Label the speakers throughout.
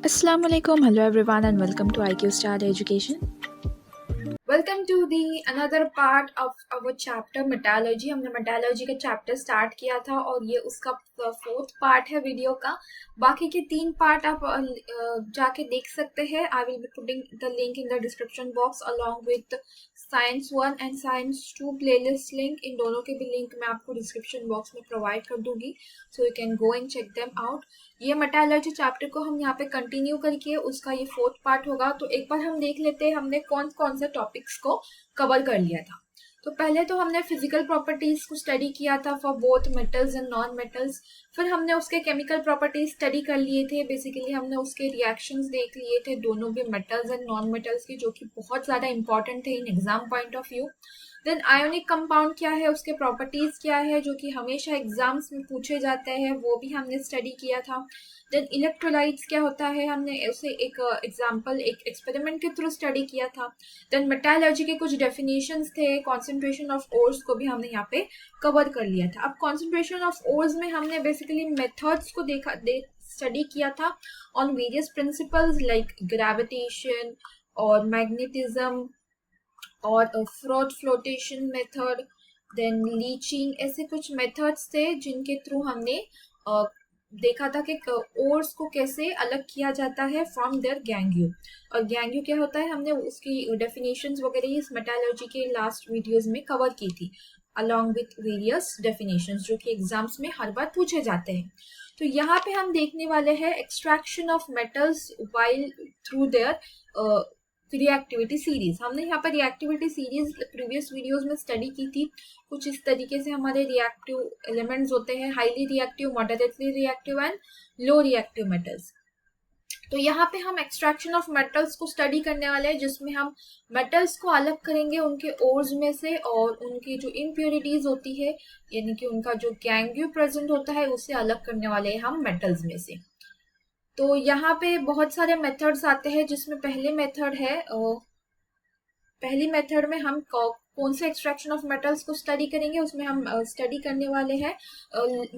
Speaker 1: Assalamualaikum, hello everyone and welcome to IQ Star Education.
Speaker 2: Welcome to the another part of our chapter metallurgy. हमने metallurgy का chapter start किया था और ये उसका फोर्थ पार्ट है वीडियो का। बाकी के 3 पार्ट आप जाके देख सकते हैं। I will be putting the link in the description box along with science 1 and science 2 playlist link. इन दोनों के भी लिंक मैं आपको डिस्क्रिप्शन बॉक्स में प्रोवाइड कर दूंगी, so you can go and check them out. ये मेटालर्जी चैप्टर को हम यहाँ पे कंटिन्यू करके उसका ये फोर्थ पार्ट होगा। तो एक बार हम देख लेते हैं हमने कौन कौन से टॉपिक्स को कवर कर लिया था। तो पहले तो हमने फिजिकल प्रॉपर्टीज को स्टडी किया था for both metals and non metals. फिर हमने उसके केमिकल प्रॉपर्टीज स्टडी कर लिए थे। बेसिकली हमने उसके रिएक्शंस देख लिए थे, दोनों भी मेटल्स एंड नॉन मेटल्स के, जो कि बहुत ज़्यादा इंपॉर्टेंट थे in exam point of view. Then ionic compound क्या है, उसके प्रॉपर्टीज क्या है, जो कि हमेशा एग्जाम्स में पूछे जाते हैं, वो भी हमने स्टडी किया था। देन इलेक्ट्रोलाइट्स क्या होता है, हमने उसे एक एग्जाम्पल एक एक्सपेरिमेंट के थ्रू स्टडी किया था। देन मेटालर्जी के कुछ डेफिनेशंस थे, कॉन्सेंट्रेशन ऑफ ओर्स को भी हमने यहाँ पे कवर कर लिया था। अब कॉन्सेंट्रेशन ऑफ ओर्स में हमने बेसिकली मेथड्स को स्टडी किया था on various principles like gravitation और मैग्नेटिज्म और फ्लोटेशन मेथड, देन लीचिंग, ऐसे कुछ मेथड्स थे जिनके थ्रू हमने देखा था कि ओर्स को कैसे अलग किया जाता है फ्रॉम देयर गैंग्यू। और गैंग्यू क्या होता है, हमने उसकी डेफिनेशंस वगैरह इस मेटालर्जी के लास्ट वीडियोस में कवर की थी अलॉन्ग विथ वेरियस डेफिनेशंस, जो कि एग्जाम्स में हर बार पूछे जाते हैं। तो यहाँ पे हम देखने वाले हैं extraction of metals while through their reactivity series. हमने यहाँ पर रिएक्टिविटी सीरीज प्रीवियस वीडियोस में स्टडी की थी। कुछ इस तरीके से हमारे रिएक्टिव एलिमेंट्स होते हैं, highly reactive, moderately reactive and low reactive metals. तो यहाँ पे हम एक्सट्रैक्शन ऑफ मेटल्स को स्टडी करने वाले हैं, जिसमें हम मेटल्स को अलग करेंगे उनके ओर्स में से, और उनकी जो इम्प्योरिटीज होती है यानी कि उनका जो गैंग्यू प्रेजेंट होता है उसे अलग करने वाले हैं हम मेटल्स में से। तो यहाँ पे बहुत सारे मेथड्स आते हैं, जिसमें पहले मेथड है पहली मेथड में हम कौन से एक्सट्रैक्शन ऑफ मेटल्स को स्टडी करेंगे, उसमें हम स्टडी करने वाले हैं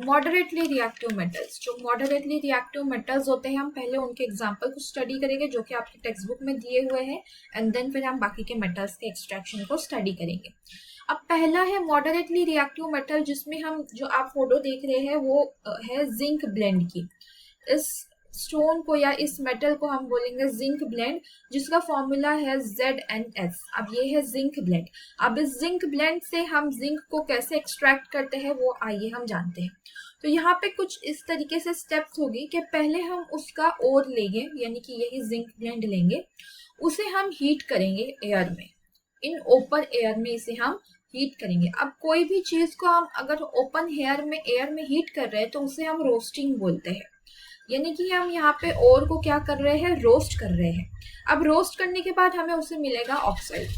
Speaker 2: मॉडरेटली रिएक्टिव मेटल्स। जो मॉडरेटली रिएक्टिव मेटल्स होते हैं, हम पहले उनके एग्जांपल को स्टडी करेंगे जो कि आपके टेक्स्ट बुक में दिए हुए हैं, एंड देन फिर हम बाकी के मेटल्स के एक्सट्रैक्शन को स्टडी करेंगे। अब पहला है मॉडरेटली रिएक्टिव मेटल, जिसमें हम जो आप फोटो देख रहे हैं वो है जिंक ब्लेंड की। इस स्टोन को या इस मेटल को हम बोलेंगे जिंक ब्लेंड, जिसका फॉर्मूला है ZnS। अब ये है जिंक ब्लेंड। अब इस जिंक ब्लेंड से हम जिंक को कैसे एक्सट्रैक्ट करते हैं वो आइए हम जानते हैं। तो यहाँ पे कुछ इस तरीके से स्टेप्स होगी कि पहले हम उसका ओर लेंगे, यानी कि यही जिंक ब्लेंड लेंगे, उसे हम हीट करेंगे एयर में, इन ओपन एयर में इसे हम हीट करेंगे। अब कोई भी चीज को हम अगर ओपन एयर में हीट कर रहे हैं तो उसे हम रोस्टिंग बोलते हैं, यानी कि हम यहाँ पे ओर को क्या कर रहे हैं, रोस्ट कर रहे हैं। अब रोस्ट करने के बाद हमें उसे मिलेगा ऑक्साइड।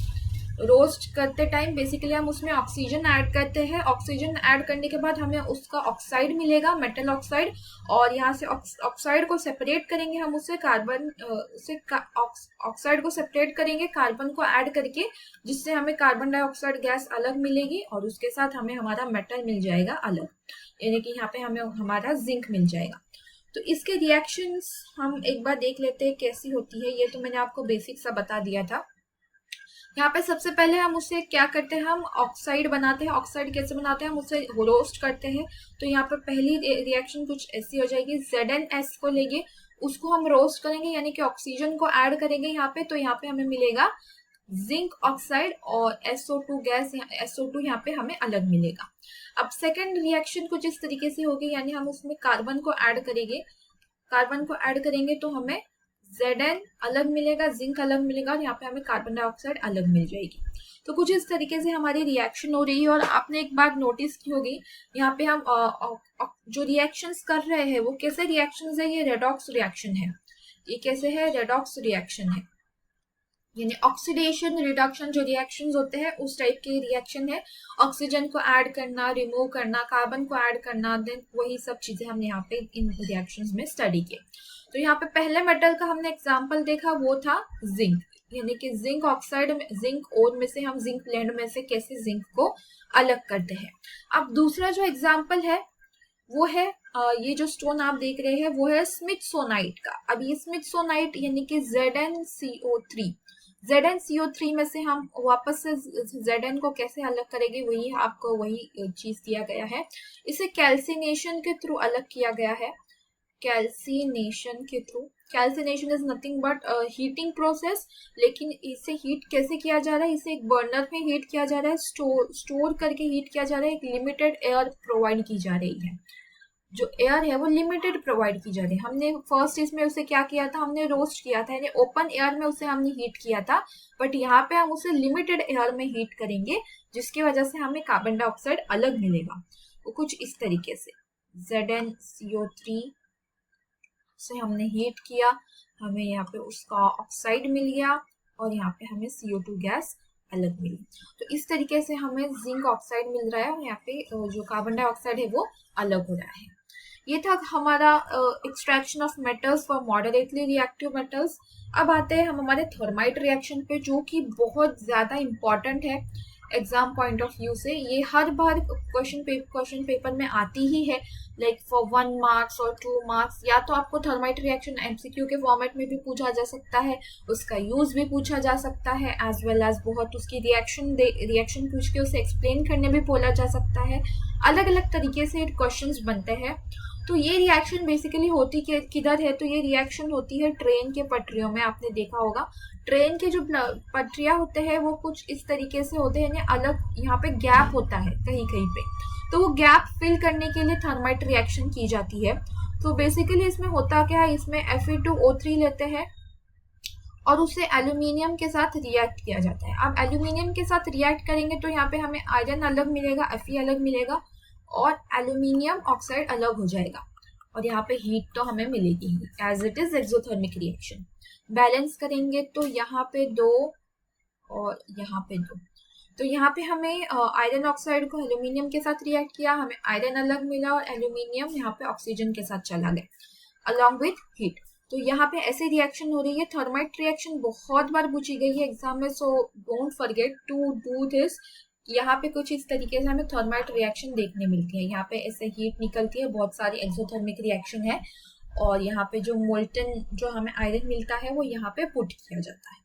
Speaker 2: रोस्ट करते टाइम बेसिकली हम उसमें ऑक्सीजन ऐड करते हैं। ऑक्सीजन ऐड करने के बाद हमें उसका ऑक्साइड मिलेगा, मेटल ऑक्साइड, और यहाँ से ऑक्साइड को सेपरेट करेंगे हम उससे ऑक्साइड को सेपरेट करेंगे कार्बन को ऐड करके, जिससे हमें कार्बन डाइऑक्साइड गैस अलग मिलेगी और उसके साथ हमें हमारा मेटल मिल जाएगा अलग, यानी कि यहाँ पे हमें हमारा जिंक मिल जाएगा। तो इसके रिएक्शंस हम एक बार देख लेते हैं कैसी होती है। ये तो मैंने आपको बेसिक सा बता दिया था। यहाँ पे सबसे पहले हम उसे क्या करते हैं, हम ऑक्साइड बनाते हैं। ऑक्साइड कैसे बनाते हैं, हम उसे रोस्ट करते हैं। तो यहाँ पे पहली रिएक्शन कुछ ऐसी हो जाएगी, ZnS को लेंगे, उसको हम रोस्ट करेंगे, यानी कि ऑक्सीजन को ऐड करेंगे यहाँ पे। तो यहाँ पे हमें मिलेगा जिंक ऑक्साइड और SO2 गैस, SO2 यहाँ पे हमें अलग मिलेगा। अब सेकेंड रिएक्शन कुछ इस तरीके से होगी, यानी हम उसमें कार्बन को ऐड करेंगे। कार्बन को ऐड करेंगे तो हमें Zn अलग मिलेगा, जिंक अलग मिलेगा, और यहाँ पे हमें कार्बन डाइऑक्साइड अलग मिल जाएगी। तो कुछ इस तरीके से हमारी रिएक्शन हो रही है। और आपने एक बात नोटिस की होगी, यहाँ पे हम जो रिएक्शंस कर रहे हैं वो कैसे रिएक्शंस है, ये रेडॉक्स रिएक्शन है। ये कैसे है, रेडॉक्स रिएक्शन है, यानी ऑक्सीडेशन रिडक्शन जो रिएक्शंस होते हैं उस टाइप के रिएक्शन है। ऑक्सीजन को ऐड करना, रिमूव करना, कार्बन को ऐड करना, देन वही सब चीजें हमने यहाँ पे इन रिएक्शंस में स्टडी किए। तो यहाँ पे पहले मेटल का हमने एग्जांपल देखा, वो था जिंक, यानी कि जिंक ऑक्साइड में, जिंक ओर में से हम जिंक ब्लेंड में से कैसे जिंक को अलग करते हैं। अब दूसरा जो एग्जांपल है वो है ये जो स्टोन आप देख रहे हैं वो है स्मिथसोनाइट का। अब ये स्मिथसोनाइट यानी कि ZnCO3, ZnCO3 में से हम वापस से Zn को कैसे अलग करेंगे, वही आपको वही चीज दिया गया है। इसे कैल्सिनेशन के थ्रू अलग किया गया है, कैल्सिनेशन के through. Calcination is nothing but heating process, लेकिन इसे हीट कैसे किया जा रहा है, इसे एक बर्नर में हीट किया जा रहा है, स्टोर करके हीट किया जा रहा है, एक लिमिटेड एयर प्रोवाइड की जा रही है। जो एयर है वो लिमिटेड प्रोवाइड की जा रही है। हमने फर्स्ट इसमें उसे क्या किया था, हमने रोस्ट किया था, यानी ओपन एयर में उसे हमने हीट किया था, बट यहाँ पे हम उसे लिमिटेड एयर में हीट करेंगे, जिसकी वजह से हमें कार्बन डाइऑक्साइड अलग मिलेगा। वो कुछ इस तरीके से ZnCO3 से हमने हीट किया, हमें यहाँ पे उसका ऑक्साइड मिल गया और यहाँ पे हमें CO2 गैस अलग मिली। तो इस तरीके से हमें जिंक ऑक्साइड मिल रहा है और यहाँ पे जो कार्बन डाइऑक्साइड है वो अलग हो रहा है। ये था हमारा extraction of metals for moderately reactive metals. अब आते हैं हम हमारे थर्माइट रिएक्शन पे, जो कि बहुत ज्यादा इंपॉर्टेंट है एग्जाम पॉइंट ऑफ व्यू से। ये हर बार क्वेश्चन पेपर में आती ही है, लाइक फॉर 1 मार्क्स और 2 मार्क्स। या तो आपको थर्माइट रिएक्शन MCQ के फॉर्मेट में भी पूछा जा सकता है, उसका यूज भी पूछा जा सकता है, एज वेल एज बहुत उसकी रिएक्शन पूछ के उसे एक्सप्लेन करने भी बोला जा सकता है। अलग अलग तरीके से क्वेश्चंस बनते हैं। तो ये रिएक्शन बेसिकली होती किधर है, तो ये रिएक्शन होती है ट्रेन के पटरियों में। आपने देखा होगा ट्रेन के जो पटरियां होते हैं वो कुछ इस तरीके से होते हैं, अलग यहाँ पे गैप होता है कहीं कहीं पे, तो वो गैप फिल करने के लिए थर्माइट रिएक्शन की जाती है। तो बेसिकली इसमें होता क्या है, इसमें Fe2O3 लेते हैं और उसे एल्यूमिनियम के साथ रिएक्ट किया जाता है। अब एल्यूमिनियम के साथ रिएक्ट करेंगे तो यहाँ पे हमें आयरन अलग मिलेगा, Fe अलग मिलेगा और एल्यूमिनियम ऑक्साइड अलग हो जाएगा, और यहाँ पे हीट तो हमें मिलेगी ही, as it is exothermic reaction. Balance करेंगे तो यहाँ पे 2 और यहाँ पे 2, तो यहाँ पे हमें आयरन ऑक्साइड को एल्यूमिनियम के साथ रिएक्ट किया, हमें आयरन अलग मिला और एल्यूमिनियम यहाँ पे ऑक्सीजन के साथ चला गया अलॉन्ग विथ हीट। तो यहाँ पे ऐसे रिएक्शन हो रही है। थर्माइट रिएक्शन बहुत बार पूछी गई है एग्जाम में, so don't forget to do this. यहाँ पे कुछ इस तरीके से हमें थर्माइट रिएक्शन देखने मिलती है। यहाँ पे ऐसे हीट निकलती है, बहुत सारी एक्सोथर्मिक रिएक्शन है, और यहाँ पे जो मोल्टन जो हमें आयरन मिलता है वो यहाँ पे पुट किया जाता है।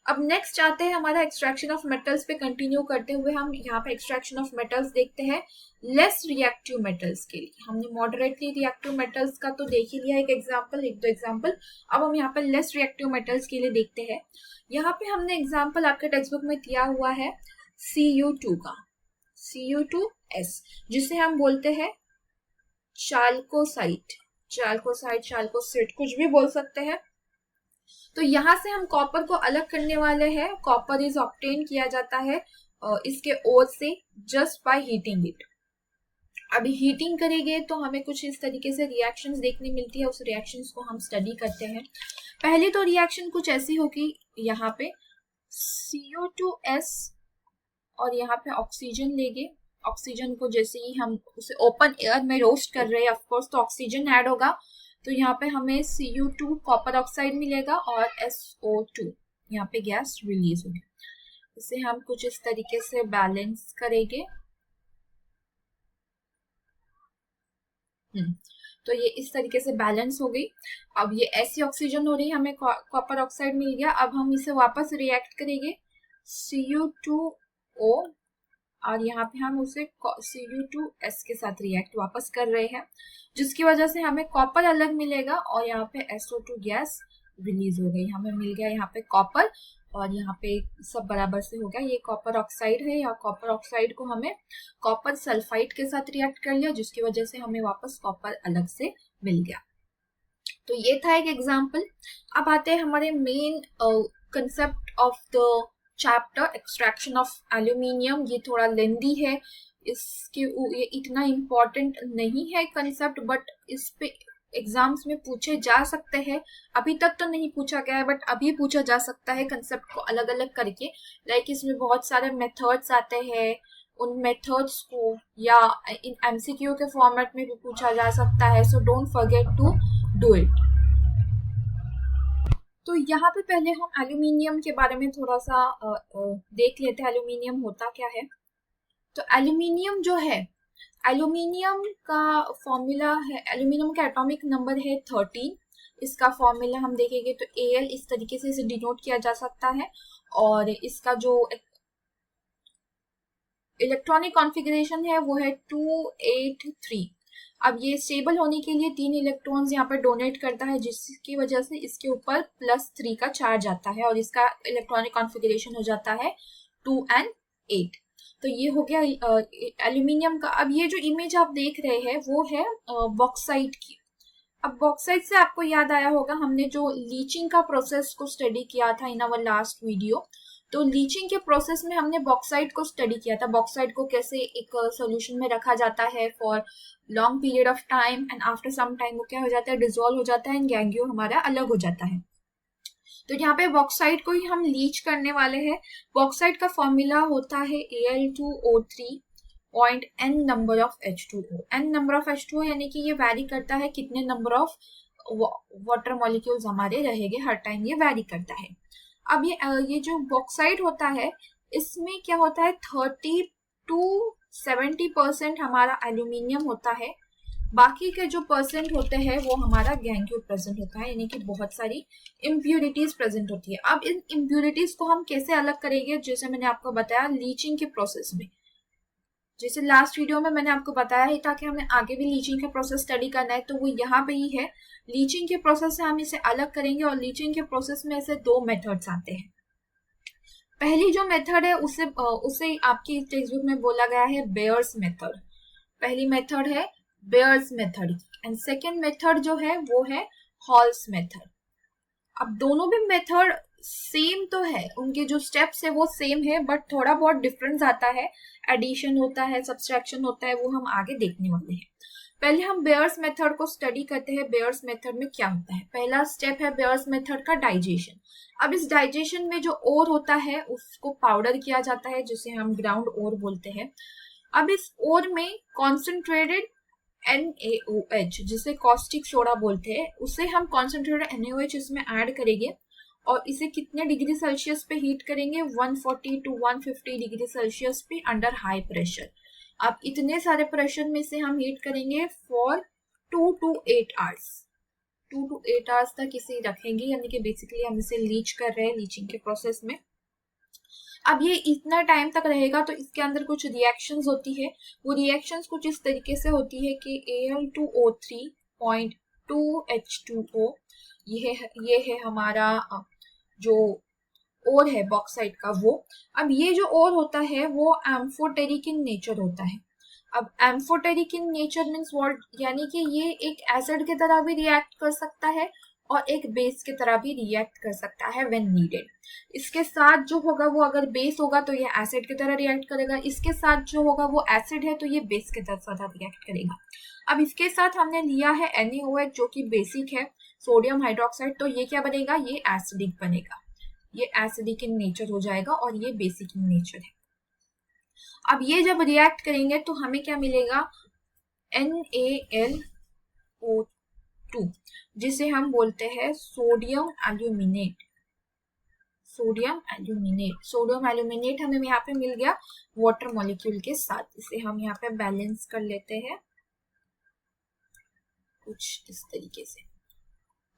Speaker 2: अब नेक्स्ट आते हैं हमारा एक्सट्रैक्शन ऑफ मेटल्स पे कंटिन्यू करते हुए हम यहाँ पे एक्सट्रैक्शन ऑफ मेटल्स देखते हैं लेस रिएक्टिव मेटल्स के लिए। हमने मॉडरेटली रिएक्टिव मेटल्स का तो देख ही लिया एक दो एग्जाम्पल। अब हम यहाँ पे लेस रिएक्टिव मेटल्स के लिए देखते हैं। यहाँ पे हमने एग्जाम्पल आपके टेक्स्ट बुक में दिया हुआ है Cu2 का, Cu2S, जिसे हम बोलते हैं चाल्कोसाइट, कुछ भी बोल सकते हैं। तो यहाँ से हम कॉपर को अलग करने वाले हैं। कॉपर इज ऑब्टेन किया जाता है इसके ओर से जस्ट बाय हीटिंग इट। अभी हीटिंग करेंगे तो हमें कुछ इस तरीके से रिएक्शंस देखने मिलती है, उस रिएक्शंस को हम स्टडी करते हैं। पहले तो रिएक्शन कुछ ऐसी होगी, यहाँ पे CO2S और यहाँ पे ऑक्सीजन लेंगे। ऑक्सीजन को जैसे ही हम उसे ओपन एयर में रोस्ट कर रहे हैं ऑफकोर्स तो ऑक्सीजन ऐड होगा, तो यहाँ पे हमें Cu2 कॉपर ऑक्साइड मिलेगा और SO2 यहाँ पे गैस रिलीज होगी। इसे हम कुछ इस तरीके से बैलेंस करेंगे। तो ये इस तरीके से बैलेंस हो गई। अब ये ऐसी ऑक्सीजन हो रही है, हमें कॉपर ऑक्साइड मिल गया। अब हम इसे वापस रिएक्ट करेंगे Cu2O और यहाँ पे हम उसे Cu2S के साथ रिएक्ट वापस कर रहे हैं, जिसकी वजह से हमें कॉपर अलग मिलेगा और यहाँ पे SO2 गैस रिलीज हो गई। हमें मिल गया यहाँ पे कॉपर और यहाँ पे सब बराबर से हो गया। ये कॉपर ऑक्साइड है, या कॉपर ऑक्साइड को हमें कॉपर सल्फाइड के साथ रिएक्ट कर लिया, जिसकी वजह से हमें वापस कॉपर अलग से मिल गया। तो ये था एक एग्जाम्पल। अब आते हैं हमारे main concept of the chapter extraction of aluminium. ये थोड़ा लेंदी है, इसके ये इतना इम्पोर्टेंट नहीं है कंसेप्ट, बट इस पे एग्जाम्स में पूछे जा सकते हैं। अभी तक तो नहीं पूछा गया है, बट अभी पूछा जा सकता है कंसेप्ट को अलग अलग करके। लाइक इसमें बहुत सारे मेथड्स आते हैं, उन मेथड्स को या इन MCQ के फॉर्मेट में भी पूछा जा सकता है। So don't forget to do it. तो यहाँ पे पहले हम एल्यूमिनियम के बारे में थोड़ा सा देख लेते हैं, एल्यूमिनियम होता क्या है। तो एल्यूमिनियम जो है, एल्यूमिनियम का फॉर्मूला है, एल्यूमिनियम का एटॉमिक नंबर है 13। इसका फॉर्मूला हम देखेंगे तो Al इस तरीके से इसे डिनोट किया जा सकता है, और इसका जो इलेक्ट्रॉनिक कॉन्फ़िगरेशन है वो है 283। अब ये स्टेबल होने के लिए 3 इलेक्ट्रॉन्स यहाँ पर डोनेट करता है, जिसकी वजह से इसके ऊपर +3 का चार्ज आता है और इसका इलेक्ट्रॉनिक कॉन्फ़िगरेशन हो जाता है 2 and 8। तो ये हो गया एल्यूमिनियम का। अब ये जो इमेज आप देख रहे हैं वो है बॉक्साइट की। अब बॉक्साइट से आपको याद आया होगा, हमने जो लीचिंग का प्रोसेस को स्टडी किया था इन आवर लास्ट वीडियो। तो लीचिंग के प्रोसेस में हमने बॉक्साइट को स्टडी किया था, बॉक्साइट को कैसे एक सॉल्यूशन में रखा जाता है for long period of time, and after some time वो क्या हो जाता है, डिसॉल्व हो जाता है एंड गैंगियो हमारा अलग हो जाता है। तो यहाँ पे बॉक्साइट को ही हम लीच करने वाले हैं। बॉक्साइट का फॉर्मूला होता है Al2O3 point n number of H2O। n number of H2O यानी कि ये वैरी करता है कितने नंबर ऑफ वाटर मॉलिक्यूल्स हमारे रहेंगे, हर टाइम ये वैरी करता है। अब ये जो बॉक्साइट होता है इसमें क्या होता है, 30 to 70% हमारा एल्यूमिनियम होता है, बाकी के जो परसेंट होते हैं वो हमारा गैंगियो प्रेजेंट होता है, यानी कि बहुत सारी इम्प्यूरिटीज प्रेजेंट होती है। अब इन इम्प्यूरिटीज को हम कैसे अलग करेंगे, जैसे मैंने आपको बताया लीचिंग के प्रोसेस में, जैसे लास्ट वीडियो में मैंने आपको बताया ही था कि हमें आगे भी लीचिंग का प्रोसेस स्टडी करना है, तो वो यहाँ पे ही है। लीचिंग के प्रोसेस से हम इसे अलग करेंगे, और लीचिंग के प्रोसेस में ऐसे 2 मेथड्स आते हैं। पहली जो मेथड है उसे आपकी टेक्स्ट बुक में बोला गया है बेयर्स मेथड। पहली मेथड है Bayer's method, and second method जो है वो है हॉल्स मेथड। अब दोनों भी मेथड सेम तो है, उनके जो स्टेप्स है वो सेम है, बट थोड़ा बहुत डिफरेंस आता है, एडिशन होता है, सब्सट्रैक्शन होता है, वो हम आगे देखने वाले हैं। पहले हम बेयर्स मेथड को स्टडी करते हैं। बेयर्स मेथड में क्या होता है, पहला स्टेप है बेयर्स मेथड का डाइजेशन। अब इस डाइजेशन में जो ओर होता है उसको पाउडर किया जाता है, जिसे हम ग्राउंड ओर बोलते हैं। अब इस ओर में कॉन्सेंट्रेटेड NaOH, जिसे कॉस्टिक सोडा बोलते हैं, उसे हम कॉन्सेंट्रेटेड NaOH इसमें ऐड करेंगे, और इसे कितने डिग्री सेल्सियस पे हीट करेंगे, 140 to 150 डिग्री सेल्सियस पे अंडर हाई प्रेशर। अब इतने सारे प्रेशर में से हम हीट करेंगे for 2 to 8 hours. 2 to 8 hours तक इसे रखेंगे, यानी कि बेसिकली हम इसे लीच कर रहे हैं लीचिंग के प्रोसेस में। अब ये इतना टाइम तक रहेगा तो इसके अंदर कुछ रिएक्शंस होती है। वो रिएक्शंस कुछ इस तरीके से होती है कि Al2O3.2H2O, ये है हमारा जो ओर है बॉक्साइट का वो। अब ये जो ओर होता है वो एम्फोटेरिक इन नेचर होता है। अब amphoteric in nature means what, यानी कि ये एक एसिड की तरह भी रिएक्ट कर सकता है और एक बेस की तरह भी रिएक्ट कर सकता है व्हेन नीडेड। इसके साथ जो होगा वो, अगर बेस होगा तो ये एसिड की तरह रिएक्ट करेगा, इसके साथ जो होगा वो एसिड है तो ये बेस की तरह रिएक्ट करेगा। अब इसके साथ हमने लिया है NaOH जो कि बेसिक है, सोडियम हाइड्रोक्साइड, तो ये क्या बनेगा, ये एसिडिक बनेगा, ये एसिडिक इन नेचर हो जाएगा और ये बेसिक इन नेचर है। अब ये जब रिएक्ट करेंगे तो हमें क्या मिलेगा, NaLO2, जिसे हम बोलते हैं सोडियम एल्यूमिनेट। सोडियम एल्यूमिनेट हमें यहाँ पे मिल गया वाटर मॉलिक्यूल के साथ। इसे हम यहाँ पे बैलेंस कर लेते हैं कुछ इस तरीके से।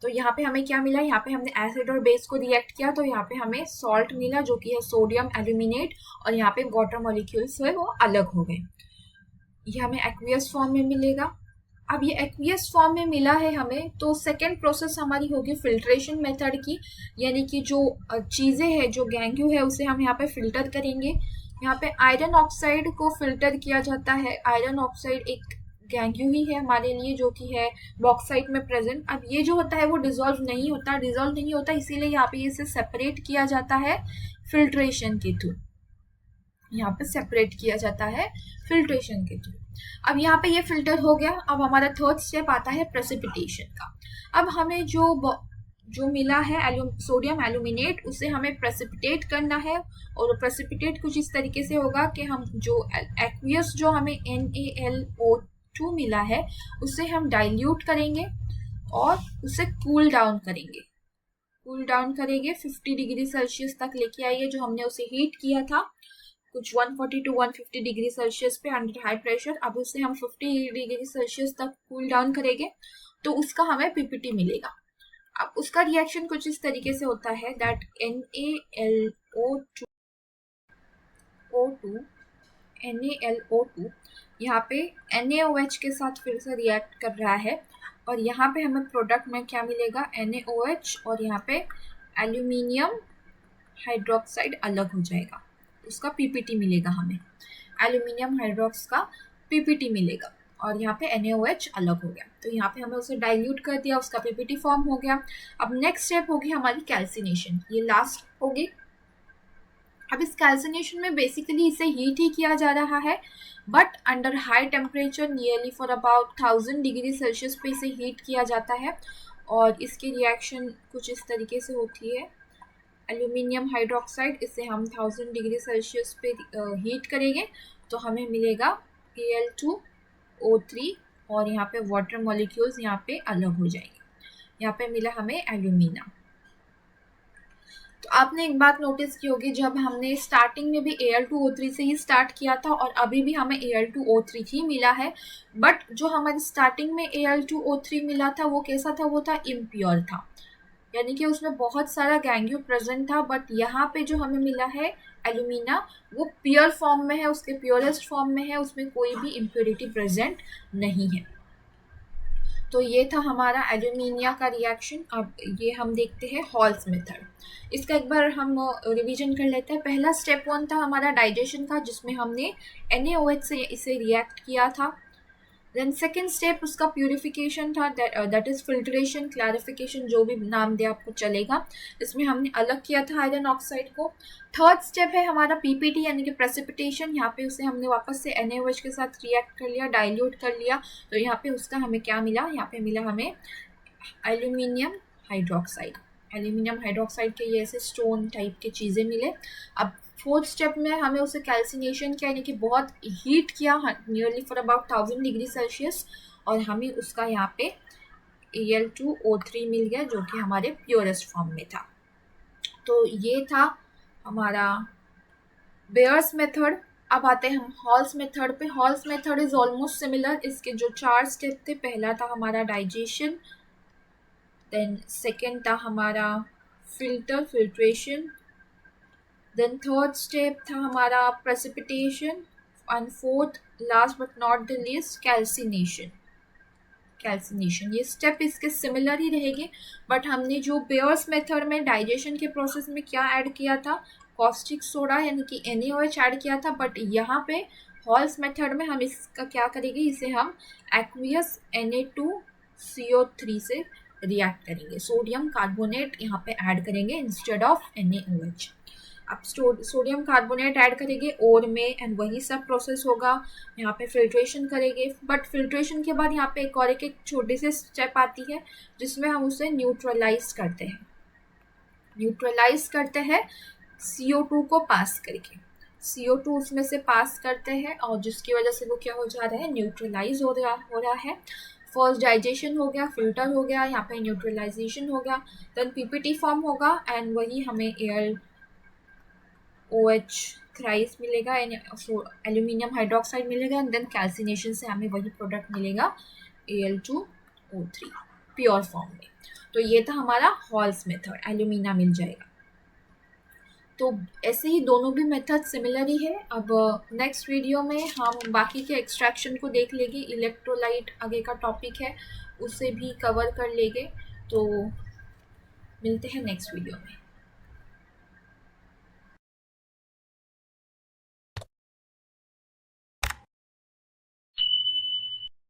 Speaker 2: तो यहाँ पे हमें क्या मिला, यहाँ पे हमने एसिड और बेस को रिएक्ट किया तो यहाँ पे हमें सॉल्ट मिला जो कि है सोडियम एल्यूमिनेट, और यहाँ पे वाटर मॉलिक्यूल्स है वो अलग हो गए। ये हमें एक्वियस फॉर्म में मिलेगा। अब ये एक्वियस फॉर्म में मिला है हमें, तो सेकेंड प्रोसेस हमारी होगी फिल्ट्रेशन मेथड की, यानी कि जो चीज़ें हैं, जो गैंगियो है उसे हम यहाँ पे फिल्टर करेंगे। यहाँ पे आयरन ऑक्साइड को फिल्टर किया जाता है। आयरन ऑक्साइड एक गैंगियो ही है हमारे लिए जो कि है बॉक्साइट में प्रेजेंट। अब ये जो होता है वो डिसॉल्व नहीं होता, इसीलिए यहाँ पे इसे सेपरेट किया जाता है फिल्ट्रेशन के थ्रू। यहाँ पे सेपरेट किया जाता है फिल्ट्रेशन के थ्रू। अब यहाँ पे ये फिल्टर हो गया। अब हमारा थर्ड स्टेप आता है प्रेसिपिटेशन का। अब हमें जो मिला है सोडियम एल्यूमिनेट, उसे हमें प्रेसिपिटेट करना है, और प्रेसिपिटेट कुछ इस तरीके से होगा कि हम जो एक्वियस जो हमें NaLO2 मिला है उसे हम डाइल्यूट करेंगे और उसे कूल डाउन करेंगे। 50 डिग्री सेल्सियस तक लेके आइए, जो हमने उसे हीट किया था कुछ 140 to 150 डिग्री सेल्सियस पे अंडर हाई प्रेशर। अब उसे हम 50 डिग्री सेल्सियस तक कूल डाउन करेंगे तो उसका हमें पीपीटी मिलेगा। अब उसका रिएक्शन कुछ इस तरीके से होता है दैट NaLO2 यहाँ पे NaOH के साथ फिर से रिएक्ट कर रहा है और यहाँ पे हमें प्रोडक्ट में क्या मिलेगा, NaOH, और यहाँ पे एल्यूमिनियम हाइड्रोक्साइड अलग हो जाएगा, उसका पीपीटी मिलेगा हमें। एल्यूमिनियम हाइड्रोक्स का पीपीटी मिलेगा और यहाँ पे NaOH अलग हो गया। तो यहाँ पे हमें उसे डाइल्यूट कर दिया, उसका पीपीटी फॉर्म हो गया। अब नेक्स्ट स्टेप होगी हमारी कैल्सिनेशन, ये लास्ट होगी। अब इस कैल्सिनेशन में बेसिकली इसे हीट ही किया जा रहा है, but under high temperature nearly for about 1000 degree Celsius पे इसे हीट किया जाता है और इसकी रिएक्शन कुछ इस तरीके से होती है। एल्यूमिनियम हाइड्रोक्साइड, इसे हम 1000 डिग्री सेल्सियस पे हीट करेंगे तो हमें मिलेगा Al2O3 और यहाँ पे वाटर मॉलिक्यूल्स यहाँ पे अलग हो जाएंगे। यहाँ पे मिला हमें एल्यूमिना। तो आपने एक बात नोटिस की होगी, जब हमने स्टार्टिंग में भी Al2O3 से ही स्टार्ट किया था और अभी भी हमें Al2O3 ही मिला है, बट जो हमारे स्टार्टिंग में Al2O3 मिला था वो कैसा था, वो था इम्प्योर था, यानी कि उसमें बहुत सारा गैंग्यू प्रेजेंट था। बट यहाँ पे जो हमें मिला है एल्यूमिना, वो प्योर फॉर्म में है, उसके प्योरेस्ट फॉर्म में है, उसमें कोई भी इम्प्योरिटी प्रेजेंट नहीं है। तो ये था हमारा एल्यूमिनिया का रिएक्शन। अब ये हम देखते हैं हॉल्स मेथड। इसका एक बार हम रिवीजन कर लेते हैं। पहला स्टेप 1 था हमारा डाइजेशन का, जिसमें हमने NaOH से इसे रिएक्ट किया था। देन सेकेंड स्टेप उसका प्यूरिफिकेशन था, दैट इज फिल्ट्रेशन, क्लैरिफिकेशन, जो भी नाम दे आपको चलेगा। इसमें हमने अलग किया था आयरन ऑक्साइड को। थर्ड स्टेप है हमारा पीपीटी यानी कि प्रेसिपिटेशन। यहाँ पे उसे हमने वापस से NaOH के साथ रिएक्ट कर लिया, डाइल्यूट कर लिया, तो यहाँ पे उसका हमें क्या मिला, यहाँ पे मिला हमें एल्यूमिनियम हाइड्रोक्साइड। एल्यूमिनियम हाइड्रोक्साइड के ये ऐसे स्टोन टाइप के चीज़ें मिले। अब फोर्थ स्टेप में हमें उसे कैल्सिनेशन किया, यानी कि बहुत हीट किया nearly for about 1000 degree Celsius, और हमें उसका यहाँ पे Al2O3 मिल गया जो कि हमारे प्योरेस्ट फॉर्म में था। तो ये था हमारा बेयर्स मेथड। अब आते हैं हम हॉल्स मेथड पे। Halls method is almost similar. इसके जो 4 स्टेप थे, पहला था हमारा डाइजेशन, देन सेकेंड था हमारा फिल्ट्रेशन, देन थर्ड स्टेप था हमारा precipitation, and fourth last but not the least calcination. ये स्टेप इसके सिमिलर ही रहेंगे, बट हमने जो बेयर्स मेथड में डाइजेशन के प्रोसेस में क्या ऐड किया था, कॉस्टिक सोडा यानी कि NaOH ऐड किया था, बट यहाँ पे हॉल्स मेथड में हम इसका क्या करेंगे, इसे हम एक्वियस Na2CO3 से रिएक्ट करेंगे, सोडियम कार्बोनेट यहाँ पे ऐड करेंगे इंस्टेड ऑफ NaOH। अब सोडियम कार्बोनेट ऐड करेंगे ओर में, एंड वही सब प्रोसेस होगा। यहाँ पे फिल्ट्रेशन करेंगे, बट फिल्ट्रेशन के बाद यहाँ पे एक छोटी सी स्टेप आती है जिसमें हम उसे न्यूट्रलाइज करते हैं CO2 को पास करके। CO2 उसमें से पास करते हैं और जिसकी वजह से वो क्या हो जा रहा है, न्यूट्रलाइज हो रहा है। फर्स्ट डाइजेशन हो गया, फिल्टर हो गया, यहाँ पे न्यूट्रलाइजेशन हो गया, देन पीपीटी फॉर्म होगा, एंड वही हमें OH थ्राइस मिलेगा, एल्यूमिनियम हाइड्रोक्साइड मिलेगा, एंड देन कैल्सिनेशन से हमें वही प्रोडक्ट मिलेगा Al2O3 प्योर फॉर्म में। तो ये था हमारा हॉल्स मेथड, एल्यूमिना मिल जाएगा। तो ऐसे ही दोनों भी मेथड सिमिलर ही है। अब नेक्स्ट वीडियो में हम बाकी के एक्सट्रैक्शन को देख लेंगे, इलेक्ट्रोलाइट आगे का टॉपिक है, उसे भी कवर कर लेंगे। तो मिलते हैं नेक्स्ट वीडियो में।